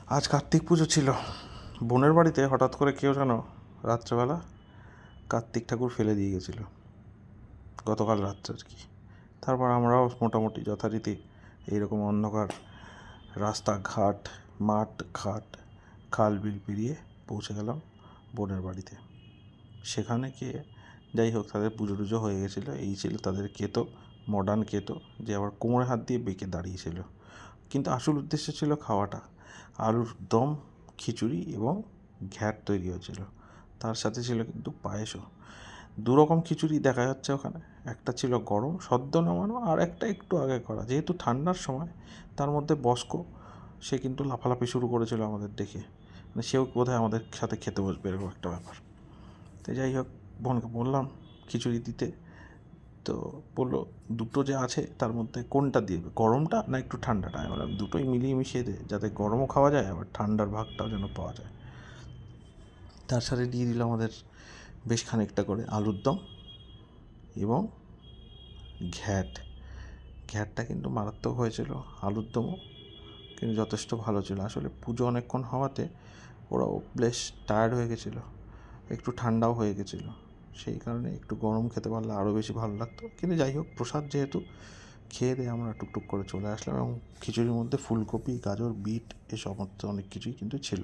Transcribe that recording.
আজ কার্তিক পুজো ছিল। বোনের বাড়িতে হঠাৎ করে কেউ যেন রাত্রেবেলা কার্তিক ঠাকুর ফেলে দিয়ে গেছিলো, গতকাল রাত্রে আর কি। তারপর আমরাও মোটামুটি যথারীতি এইরকম অন্ধকার রাস্তাঘাট, মাঠ ঘাট, খাল বিল পেরিয়ে পৌঁছে গেলাম বোনের বাড়িতে। সেখানে গিয়ে যাই হোক, তাদের পুজো টুজো হয়ে গেছিলো। এই ছিল তাদের কেতো, মডার্ন কেতো, যে আবার কোমরে হাত দিয়ে বেঁকে দাঁড়িয়েছিল। কিন্তু আসল উদ্দেশ্য ছিল খাওয়াটা। আলুর দম, খিচুড়ি এবং ঘ্যাট তৈরি হয়েছিল। তার সাথে ছিল কিন্তু পায়েসও। দুরকম খিচুড়ি দেখা যাচ্ছে ওখানে। একটা ছিল গরম সদ্য নামানো, আর একটা একটু আগে করা। যেহেতু ঠান্ডার সময়, তার মধ্যে বস্ক, সে কিন্তু লাফালাফি শুরু করেছিল আমাদের দেখে। মানে সেও বোধহয় আমাদের সাথে খেতে বসবে, এরকম একটা ব্যাপার। তো যাই হোক, বোনকে বললাম খিচুড়ি দিতে। তো বললো দুটো যে আছে তার মধ্যে কোনটা দিবে, গরমটা না একটু ঠান্ডাটা? আমি বললাম দুটোই মিলিয়ে মিশিয়ে দে, যাতে গরমও খাওয়া যায় আবার ঠান্ডার ভাগটাও যেন পাওয়া যায়। তার সাথে দিয়ে দিল আমাদের বেশ খানিকটা করে আলুর দম এবং ঘ্যাটটা কিন্তু মারাত্মক হয়েছিল। আলুর দমও কিন্তু যথেষ্ট ভালো ছিল। আসলে পুজো অনেকক্ষণ হওয়াতে ওরাও বেশ টায়ার্ড হয়ে গেছিলো, একটু ঠান্ডাও হয়ে গেছিলো। সেই কারণে একটু গরম খেতে পারলে আরও বেশি ভালো লাগতো। কিন্তু যাই হোক, প্রসাদ যেহেতু, খেয়ে দিয়ে আমরা টুকটুক করে চলে আসলাম। এবং খিচুড়ির মধ্যে ফুলকপি, গাজর, বিট এ সমস্ত অনেক কিছুই কিন্তু ছিল।